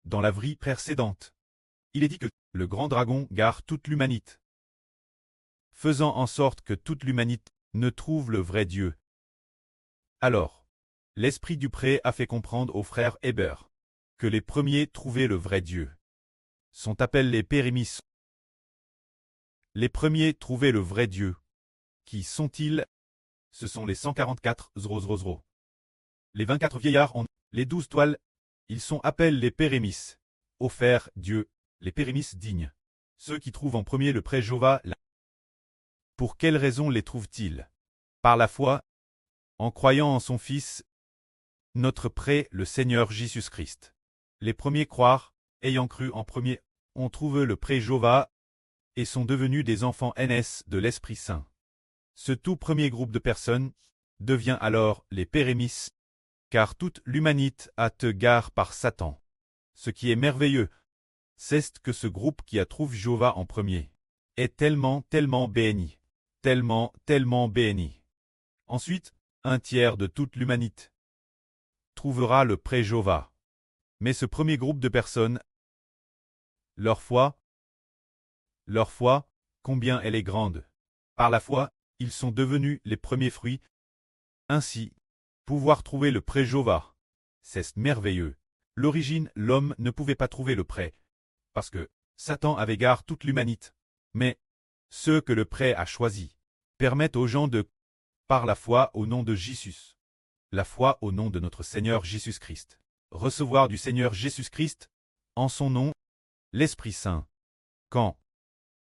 dans la vie précédente. Il est dit que le grand dragon gare toute l'humanité, faisant en sorte que toute l'humanité ne trouve le vrai Dieu. Alors, l'esprit du pré a fait comprendre aux frères Héber que les premiers trouvaient le vrai Dieu. Sont appelés les pérémis. Les premiers trouvaient le vrai Dieu. Qui sont-ils? Ce sont les 144 000. Les 24 vieillards ont les 12 toiles. Ils sont appelés les pérémis. Offert Dieu, les pérémis dignes. Ceux qui trouvent en premier le pré Jéhovah. Pour quelle raison les trouvent-ils? Par la foi, en croyant en son Fils, notre pré, le Seigneur Jésus-Christ. Les premiers croire, ayant cru en premier, ont trouvé le pré Jéhovah et sont devenus des enfants NS de l'Esprit Saint. Ce tout premier groupe de personnes devient alors les pérémis, car toute l'humanité a te gare par Satan. Ce qui est merveilleux, c'est que ce groupe qui a trouvé Jéhovah en premier est tellement béni, tellement béni. Ensuite, un tiers de toute l'humanité trouvera le pré Jéhovah. Mais ce premier groupe de personnes, leur foi, combien elle est grande. Par la foi, ils sont devenus les premiers fruits. Ainsi, pouvoir trouver le pré Jéhovah, c'est merveilleux. L'origine, l'homme ne pouvait pas trouver le pré, parce que Satan avait gare toute l'humanité. Mais ceux que le pré a choisis permettent aux gens de, par la foi au nom de Jésus, la foi au nom de notre Seigneur Jésus-Christ, recevoir du Seigneur Jésus-Christ, en son nom, l'Esprit Saint. Quand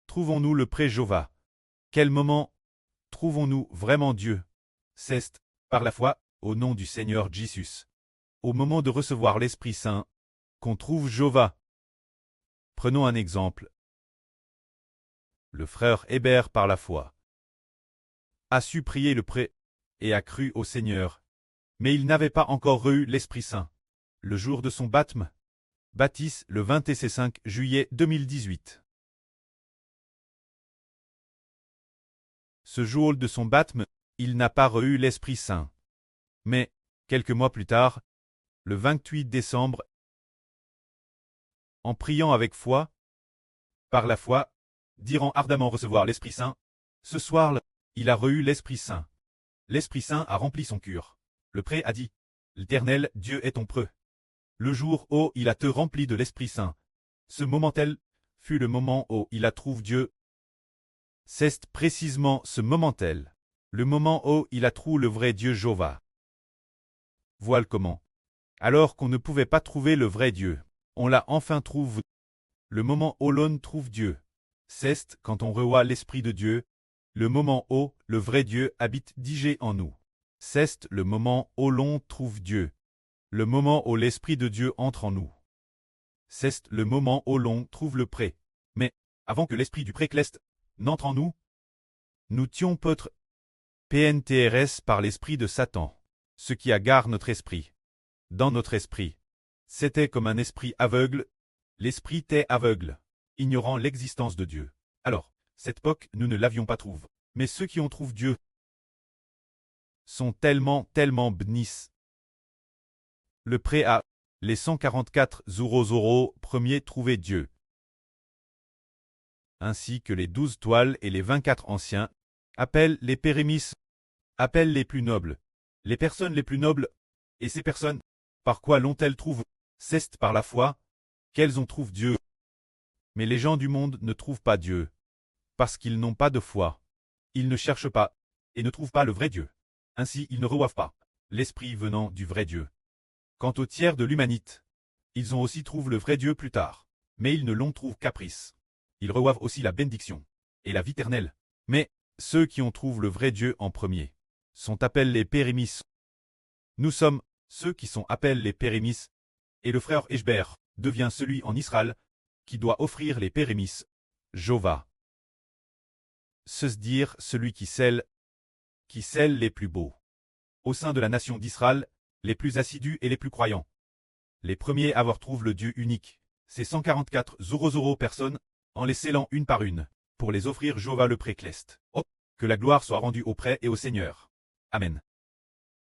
trouvons-nous le pré Jéhovah? Quel moment trouvons-nous vraiment Dieu? C'est, par la foi, au nom du Seigneur Jésus. Au moment de recevoir l'Esprit Saint, qu'on trouve Jéhovah. Prenons un exemple. Le frère Héber, par la foi, a su prier le pré et a cru au Seigneur, mais il n'avait pas encore eu l'Esprit Saint. Le jour de son baptême, baptise le 25 juillet 2018. Ce jour de son baptême, il n'a pas eu l'Esprit Saint. Mais, quelques mois plus tard, le 28 décembre, en priant avec foi, par la foi, dirant ardemment recevoir l'Esprit Saint, ce soir-là, il a eu l'Esprit Saint. L'Esprit Saint a rempli son cœur. Le pré a dit, l'Éternel Dieu est ton preux. Le jour où il a te rempli de l'Esprit Saint, ce moment-tel fut le moment où il a trouvé Dieu. C'est précisément ce moment-tel, le moment où il a trouvé le vrai Dieu Jéhovah. Voilà comment. Alors qu'on ne pouvait pas trouver le vrai Dieu, on l'a enfin trouvé. Le moment où l'on trouve Dieu, c'est quand on reçoit l'Esprit de Dieu, le moment où le vrai Dieu habite digé en nous. C'est le moment où l'on trouve Dieu, le moment où l'Esprit de Dieu entre en nous. C'est le moment où l'on trouve le pré. Mais, avant que l'Esprit du précleste n'entre en nous, nous tions peut-être PNTRS par l'Esprit de Satan, ce qui agare notre esprit. Dans notre esprit, c'était comme un esprit aveugle, l'esprit était aveugle, ignorant l'existence de Dieu. Alors, cette époque, nous ne l'avions pas trouvé. Mais ceux qui ont trouvé Dieu sont tellement bénis. Le pré a, les 144 000 premiers trouvé Dieu, ainsi que les 12 toiles et les 24 anciens, appellent les pérémis, appellent les plus nobles, les personnes les plus nobles, et ces personnes, par quoi l'ont-elles trouvé? C'est par la foi qu'elles ont trouvé Dieu. Mais les gens du monde ne trouvent pas Dieu, parce qu'ils n'ont pas de foi. Ils ne cherchent pas, et ne trouvent pas le vrai Dieu. Ainsi ils ne reçoivent pas l'Esprit venant du vrai Dieu. Quant au tiers de l'humanité, ils ont aussi trouvé le vrai Dieu plus tard, mais ils ne l'ont trouvé caprice. Ils reçoivent aussi la bénédiction et la vie éternelle. Mais ceux qui ont trouvé le vrai Dieu en premier sont appelés les pérémis. Nous sommes ceux qui sont appelés les pérémis, et le frère Héber devient celui en Israël qui doit offrir les pérémis, Jéhovah. Se dire celui qui scelle les plus beaux. Au sein de la nation d'Israël, les plus assidus et les plus croyants. Les premiers à avoir trouvé le Dieu unique, ces 144 000 personnes, en les scellant une par une, pour les offrir Jéhovah le précleste. Oh, que la gloire soit rendue au prêtre et au Seigneur. Amen.